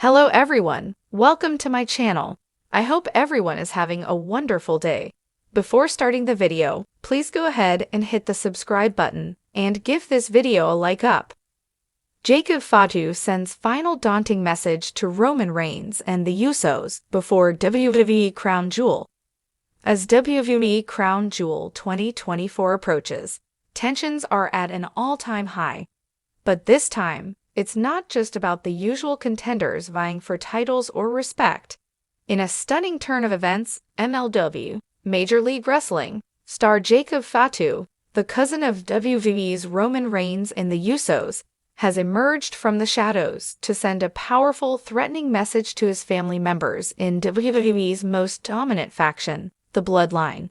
Hello everyone, welcome to my channel. I hope everyone is having a wonderful day. Before starting the video, please go ahead and hit the subscribe button and give this video a like up. Fatu sends final daunting message to Roman Reigns and the Usos before WWE Crown Jewel. As WWE Crown Jewel 2024 approaches, tensions are at an all-time high. But this time, it's not just about the usual contenders vying for titles or respect. In a stunning turn of events, MLW, Major League Wrestling, star Fatu, the cousin of WWE's Roman Reigns and the Usos, has emerged from the shadows to send a powerful, threatening message to his family members in WWE's most dominant faction, the Bloodline.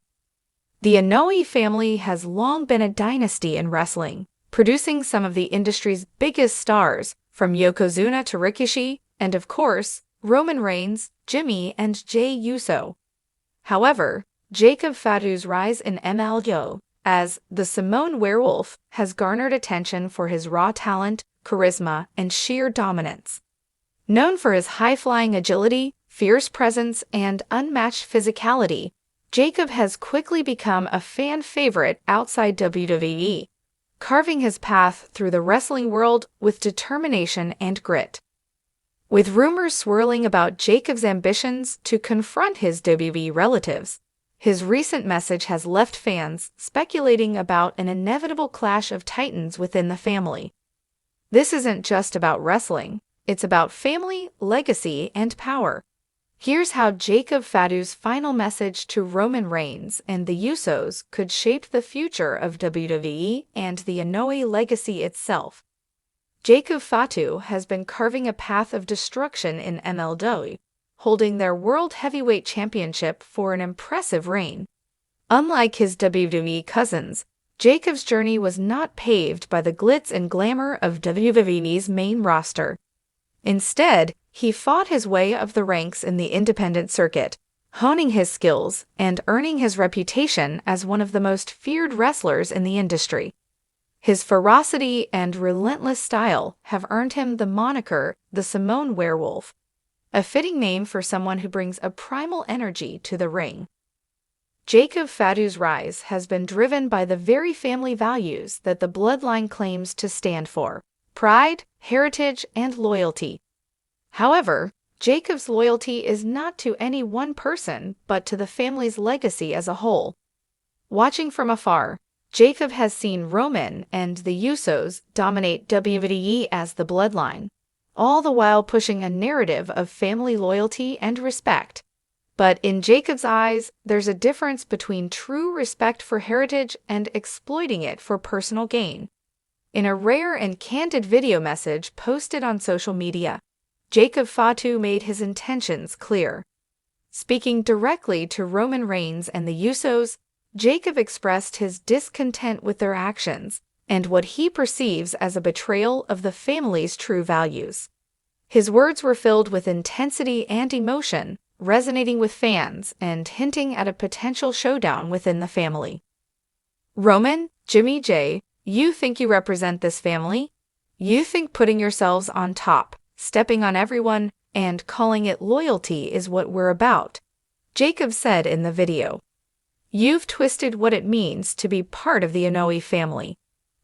The Inoue family has long been a dynasty in wrestling, producing some of the industry's biggest stars, from Yokozuna to Rikishi, and of course, Roman Reigns, Jimmy, and Jey Uso. However, Fatu's rise in MLW as the Samoan Werewolf has garnered attention for his raw talent, charisma, and sheer dominance. Known for his high-flying agility, fierce presence, and unmatched physicality, Jacob has quickly become a fan favorite outside WWE, carving his path through the wrestling world with determination and grit. With rumors swirling about Jacob's ambitions to confront his WWE relatives, his recent message has left fans speculating about an inevitable clash of titans within the family. This isn't just about wrestling, it's about family, legacy, and power. Here's how Fatu's final message to Roman Reigns and the Usos could shape the future of WWE and the Inoue legacy itself. Fatu has been carving a path of destruction in MLW, holding their World Heavyweight Championship for an impressive reign. Unlike his WWE cousins, Jacob's journey was not paved by the glitz and glamour of WWE's main roster. Instead, he fought his way up the ranks in the independent circuit, honing his skills and earning his reputation as one of the most feared wrestlers in the industry. His ferocity and relentless style have earned him the moniker the Samoan Werewolf, a fitting name for someone who brings a primal energy to the ring. Fatu's rise has been driven by the very family values that the Bloodline claims to stand for: pride, heritage, and loyalty. However, Jacob's loyalty is not to any one person, but to the family's legacy as a whole. Watching from afar, Jacob has seen Roman and the Usos dominate WWE as the Bloodline, all the while pushing a narrative of family loyalty and respect. But in Jacob's eyes, there's a difference between true respect for heritage and exploiting it for personal gain. In a rare and candid video message posted on social media, Fatu made his intentions clear. Speaking directly to Roman Reigns and the Usos, Jacob expressed his discontent with their actions and what he perceives as a betrayal of the family's true values. His words were filled with intensity and emotion, resonating with fans and hinting at a potential showdown within the family. Roman, Jimmy, Jey, you think you represent this family? You think putting yourselves on top, stepping on everyone, and calling it loyalty is what we're about, Jacob said in the video. You've twisted what it means to be part of the Inoue family.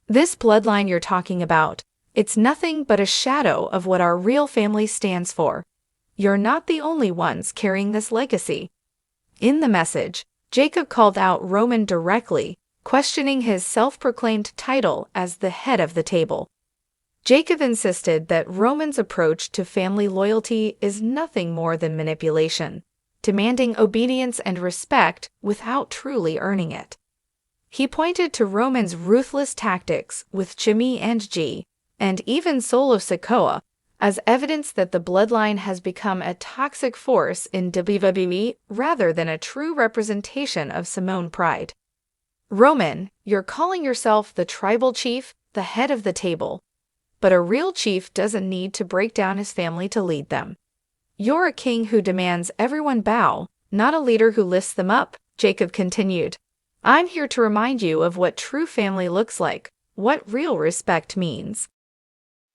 This bloodline you're talking about, it's nothing but a shadow of what our real family stands for. You're not the only ones carrying this legacy. In the message, Jacob called out Roman directly, questioning his self-proclaimed title as the head of the table. Jacob insisted that Roman's approach to family loyalty is nothing more than manipulation, demanding obedience and respect without truly earning it. He pointed to Roman's ruthless tactics with Jimmy and Jey, and even Solo Sikoa, as evidence that the Bloodline has become a toxic force in WWE rather than a true representation of Samoan pride. Roman, you're calling yourself the tribal chief, the head of the table. But a real chief doesn't need to break down his family to lead them. You're a king who demands everyone bow, not a leader who lifts them up, Jacob continued. I'm here to remind you of what true family looks like, what real respect means.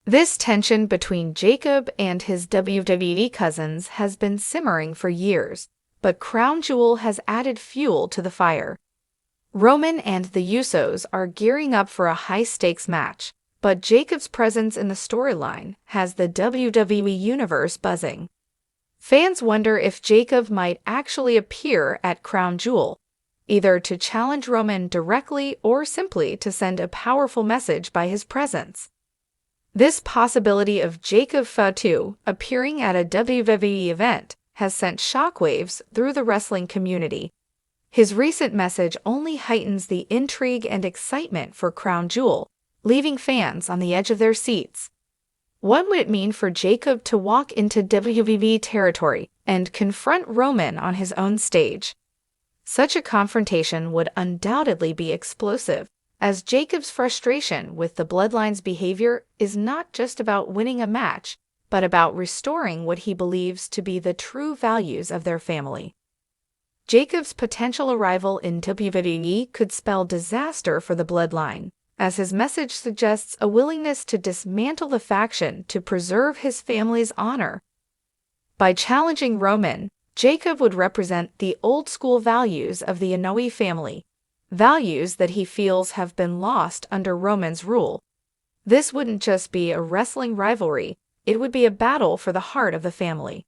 This tension between Jacob and his WWE cousins has been simmering for years, but Crown Jewel has added fuel to the fire. Roman and the Usos are gearing up for a high-stakes match, but Jacob's presence in the storyline has the WWE Universe buzzing. Fans wonder if Jacob might actually appear at Crown Jewel, either to challenge Roman directly or simply to send a powerful message by his presence. This possibility of Jacob Fatu appearing at a WWE event has sent shockwaves through the wrestling community. His recent message only heightens the intrigue and excitement for Crown Jewel, leaving fans on the edge of their seats. What would it mean for Jacob to walk into WWE territory and confront Roman on his own stage? Such a confrontation would undoubtedly be explosive, as Jacob's frustration with the Bloodline's behavior is not just about winning a match, but about restoring what he believes to be the true values of their family. Jacob's potential arrival in WWE could spell disaster for the Bloodline, as his message suggests a willingness to dismantle the faction to preserve his family's honor. By challenging Roman, Jacob would represent the old-school values of the Inoue family, values that he feels have been lost under Roman's rule. This wouldn't just be a wrestling rivalry, it would be a battle for the heart of the family.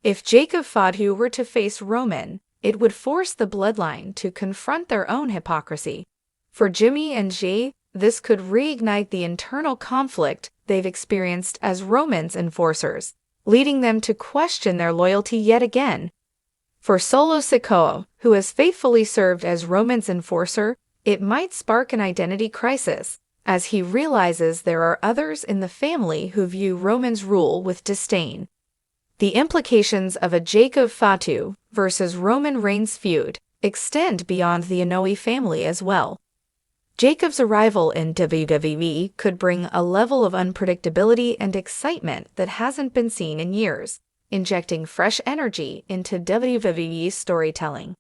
If Jacob Fatu were to face Roman, it would force the Bloodline to confront their own hypocrisy. For Jimmy and Jey, this could reignite the internal conflict they've experienced as Roman's enforcers, leading them to question their loyalty yet again. For Solo Sikoa, who has faithfully served as Roman's enforcer, it might spark an identity crisis, as he realizes there are others in the family who view Roman's rule with disdain. The implications of a Jacob Fatu versus Roman Reigns feud extend beyond the Inoue family as well. Jacob's arrival in WWE could bring a level of unpredictability and excitement that hasn't been seen in years, injecting fresh energy into WWE's storytelling.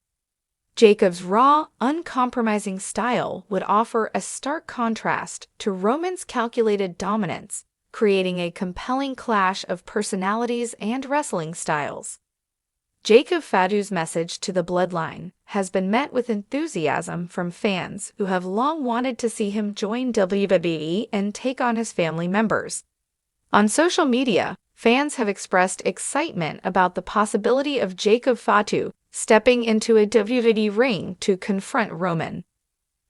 Jacob's raw, uncompromising style would offer a stark contrast to Roman's calculated dominance, creating a compelling clash of personalities and wrestling styles. Jacob Fatu's message to the Bloodline has been met with enthusiasm from fans who have long wanted to see him join WWE and take on his family members. On social media, fans have expressed excitement about the possibility of Jacob Fatu stepping into a WWE ring to confront Roman.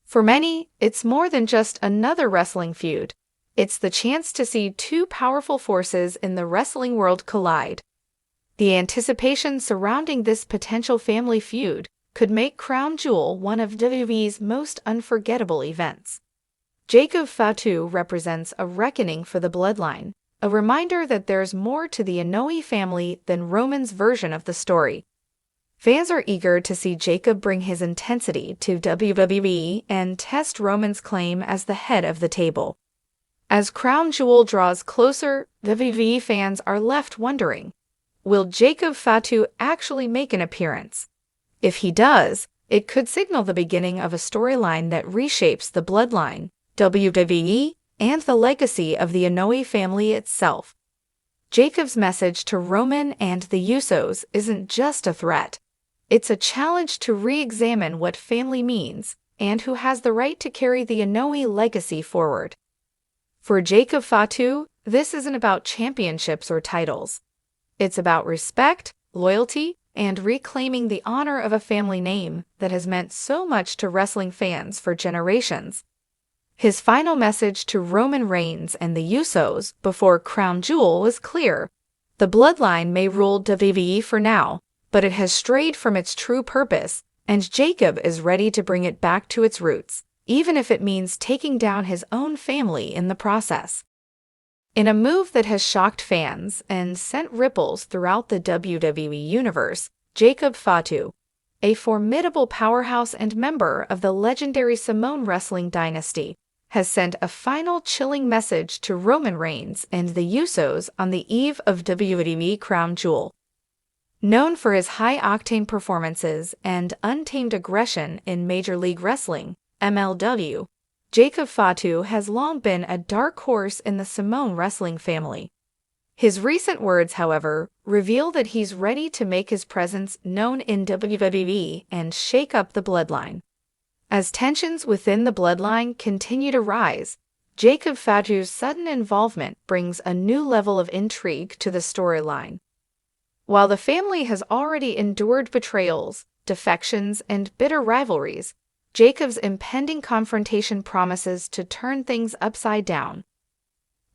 For many, it's more than just another wrestling feud. It's the chance to see two powerful forces in the wrestling world collide. The anticipation surrounding this potential family feud could make Crown Jewel one of WWE's most unforgettable events. Jacob Fatu represents a reckoning for the Bloodline, a reminder that there's more to the Inoue family than Roman's version of the story. Fans are eager to see Jacob bring his intensity to WWE and test Roman's claim as the head of the table. As Crown Jewel draws closer, WWE fans are left wondering, will Jacob Fatu actually make an appearance? If he does, it could signal the beginning of a storyline that reshapes the Bloodline, WWE, and the legacy of the Inoue family itself. Jacob's message to Roman and the Usos isn't just a threat. It's a challenge to re-examine what family means and who has the right to carry the Inoue legacy forward. For Jacob Fatu, this isn't about championships or titles. It's about respect, loyalty, and reclaiming the honor of a family name that has meant so much to wrestling fans for generations. His final message to Roman Reigns and the Usos before Crown Jewel was clear. The Bloodline may rule WWE for now, but it has strayed from its true purpose, and Jacob is ready to bring it back to its roots, even if it means taking down his own family in the process. In a move that has shocked fans and sent ripples throughout the WWE universe, Jacob Fatu, a formidable powerhouse and member of the legendary Samoan wrestling dynasty, has sent a final chilling message to Roman Reigns and the Usos on the eve of WWE Crown Jewel. Known for his high-octane performances and untamed aggression in Major League Wrestling, MLW, Jacob Fatu has long been a dark horse in the Samoan wrestling family. His recent words, however, reveal that he's ready to make his presence known in WWE and shake up the bloodline. As tensions within the bloodline continue to rise, Jacob Fatu's sudden involvement brings a new level of intrigue to the storyline. While the family has already endured betrayals, defections, and bitter rivalries, Jacob's impending confrontation promises to turn things upside down.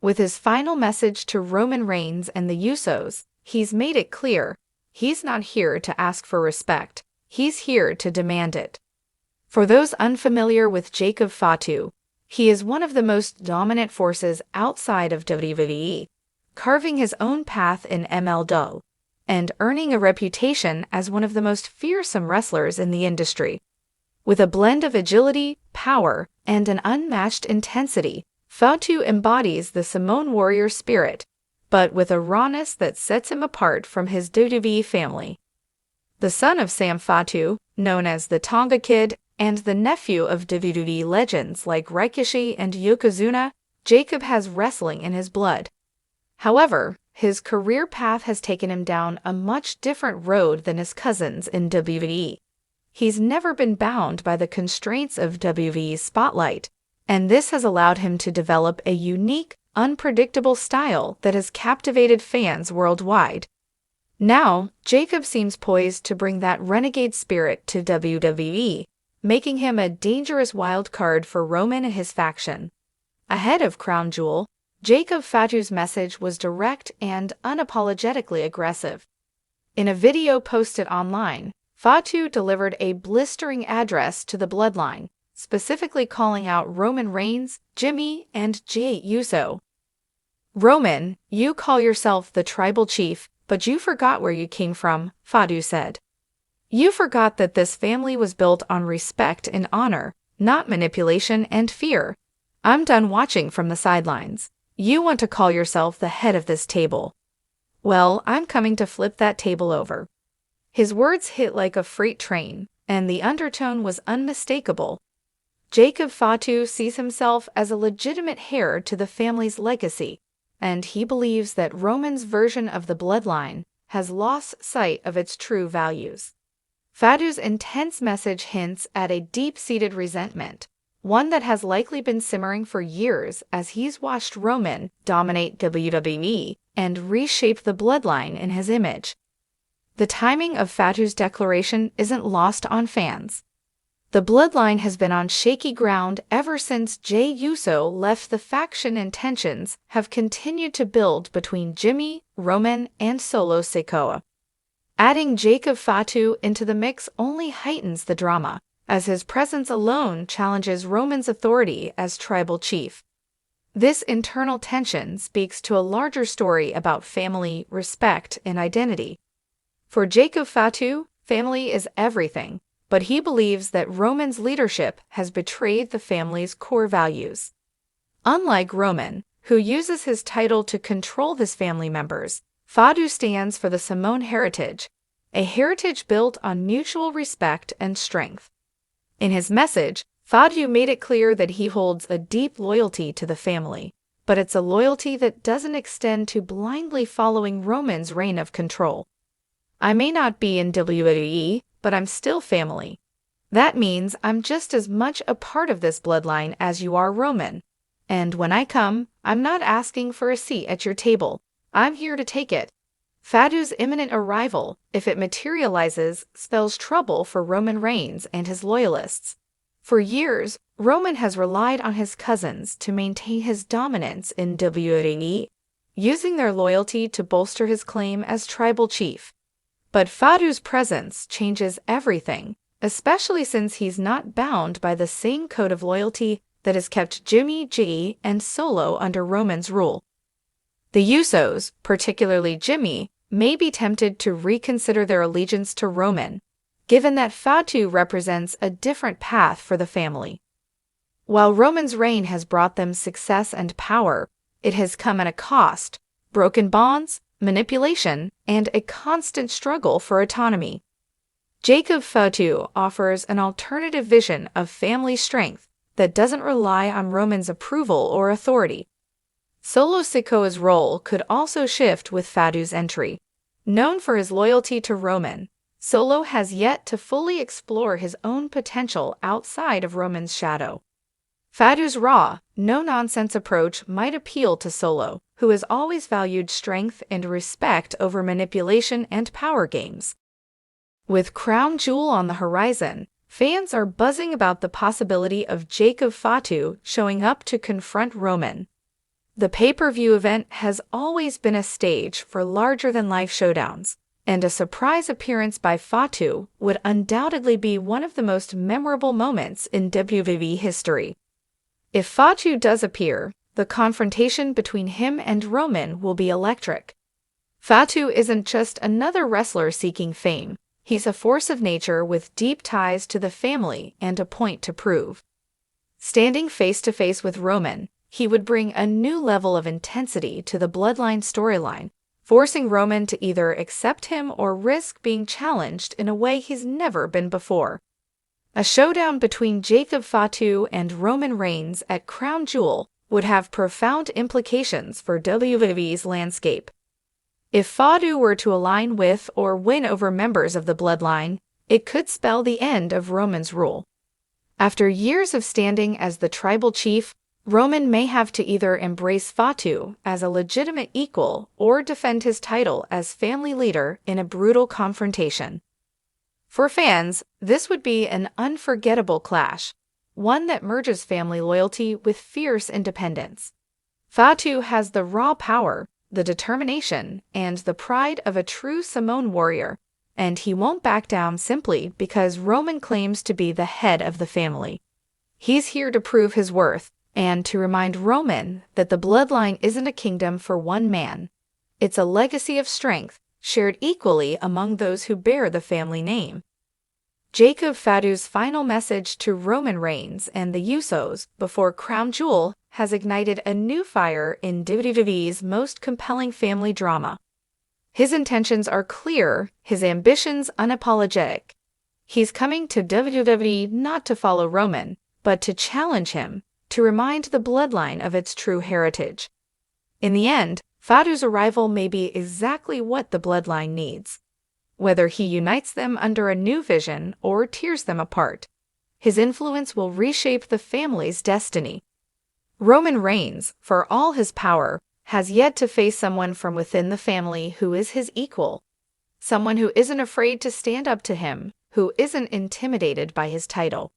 With his final message to Roman Reigns and the Usos, he's made it clear he's not here to ask for respect, he's here to demand it. For those unfamiliar with Jacob Fatu, he is one of the most dominant forces outside of WWE, carving his own path in MLW and earning a reputation as one of the most fearsome wrestlers in the industry. With a blend of agility, power, and an unmatched intensity, Fatu embodies the Samoan warrior spirit, but with a rawness that sets him apart from his WWE family. The son of Sam Fatu, known as the Tonga Kid, and the nephew of WWE legends like Rikishi and Yokozuna, Jacob has wrestling in his blood. However, his career path has taken him down a much different road than his cousins in WWE. He's never been bound by the constraints of WWE's spotlight, and this has allowed him to develop a unique, unpredictable style that has captivated fans worldwide. Now, Jacob seems poised to bring that renegade spirit to WWE, making him a dangerous wild card for Roman and his faction. Ahead of Crown Jewel, Jacob Fatu's message was direct and unapologetically aggressive. In a video posted online, Fatu delivered a blistering address to the bloodline, specifically calling out Roman Reigns, Jimmy, and Jey Uso. "Roman, you call yourself the tribal chief, but you forgot where you came from," Fatu said. "You forgot that this family was built on respect and honor, not manipulation and fear. I'm done watching from the sidelines. You want to call yourself the head of this table. Well, I'm coming to flip that table over." His words hit like a freight train, and the undertone was unmistakable. Jacob Fatu sees himself as a legitimate heir to the family's legacy, and he believes that Roman's version of the bloodline has lost sight of its true values. Fatu's intense message hints at a deep-seated resentment, one that has likely been simmering for years as he's watched Roman dominate WWE and reshape the bloodline in his image. The timing of Fatu's declaration isn't lost on fans. The bloodline has been on shaky ground ever since Jey Uso left the faction, and tensions have continued to build between Jimmy, Roman, and Solo Sikoa. Adding Jacob Fatu into the mix only heightens the drama, as his presence alone challenges Roman's authority as tribal chief. This internal tension speaks to a larger story about family, respect, and identity. For Jacob Fatu, family is everything, but he believes that Roman's leadership has betrayed the family's core values. Unlike Roman, who uses his title to control his family members, Fatu stands for the Samoan heritage, a heritage built on mutual respect and strength. In his message, Fatu made it clear that he holds a deep loyalty to the family, but it's a loyalty that doesn't extend to blindly following Roman's reign of control. "I may not be in WWE, but I'm still family. That means I'm just as much a part of this bloodline as you are, Roman. And when I come, I'm not asking for a seat at your table. I'm here to take it." Fatu's imminent arrival, if it materializes, spells trouble for Roman Reigns and his loyalists. For years, Roman has relied on his cousins to maintain his dominance in WWE, using their loyalty to bolster his claim as tribal chief. But Fatu's presence changes everything, especially since he's not bound by the same code of loyalty that has kept Jimmy, Jey, and Solo under Roman's rule. The Usos, particularly Jimmy, may be tempted to reconsider their allegiance to Roman, given that Fatu represents a different path for the family. While Roman's reign has brought them success and power, it has come at a cost: broken bonds, manipulation, and a constant struggle for autonomy. Jacob Fatu offers an alternative vision of family strength, that doesn't rely on Roman's approval or authority. Solo Sikoa's role could also shift with Fatu's entry. Known for his loyalty to Roman, Solo has yet to fully explore his own potential outside of Roman's shadow. Fatu's raw, no-nonsense approach might appeal to Solo, who has always valued strength and respect over manipulation and power games. With Crown Jewel on the horizon, fans are buzzing about the possibility of Jacob Fatu showing up to confront Roman. The pay-per-view event has always been a stage for larger-than-life showdowns, and a surprise appearance by Fatu would undoubtedly be one of the most memorable moments in WWE history. If Fatu does appear, the confrontation between him and Roman will be electric. Fatu isn't just another wrestler seeking fame. He's a force of nature with deep ties to the family and a point to prove. Standing face-to-face with Roman, he would bring a new level of intensity to the Bloodline storyline, forcing Roman to either accept him or risk being challenged in a way he's never been before. A showdown between Jacob Fatu and Roman Reigns at Crown Jewel would have profound implications for WWE's landscape. If Fatu were to align with or win over members of the Bloodline, it could spell the end of Roman's rule. After years of standing as the tribal chief, Roman may have to either embrace Fatu as a legitimate equal or defend his title as family leader in a brutal confrontation. For fans, this would be an unforgettable clash, one that merges family loyalty with fierce independence. Fatu has the raw power, the determination, and the pride of a true Samoan warrior, and he won't back down simply because Roman claims to be the head of the family. He's here to prove his worth, and to remind Roman that the Bloodline isn't a kingdom for one man. It's a legacy of strength, shared equally among those who bear the family name. Jacob Fatu's final message to Roman Reigns and the Usos before Crown Jewel has ignited a new fire in WWE's most compelling family drama. His intentions are clear, his ambitions unapologetic. He's coming to WWE not to follow Roman, but to challenge him, to remind the Bloodline of its true heritage. In the end, Fatu's arrival may be exactly what the Bloodline needs. Whether he unites them under a new vision or tears them apart, his influence will reshape the family's destiny. Roman Reigns, for all his power, has yet to face someone from within the family who is his equal. Someone who isn't afraid to stand up to him, who isn't intimidated by his title.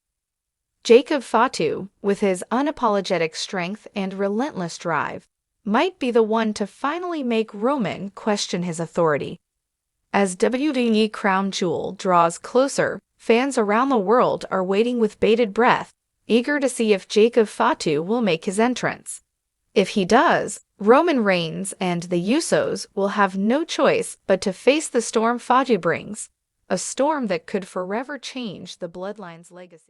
Jacob Fatu, with his unapologetic strength and relentless drive, might be the one to finally make Roman question his authority. As WWE Crown Jewel draws closer, fans around the world are waiting with bated breath, eager to see if Jacob Fatu will make his entrance. If he does, Roman Reigns and the Usos will have no choice but to face the storm Fatu brings, a storm that could forever change the Bloodline's legacy.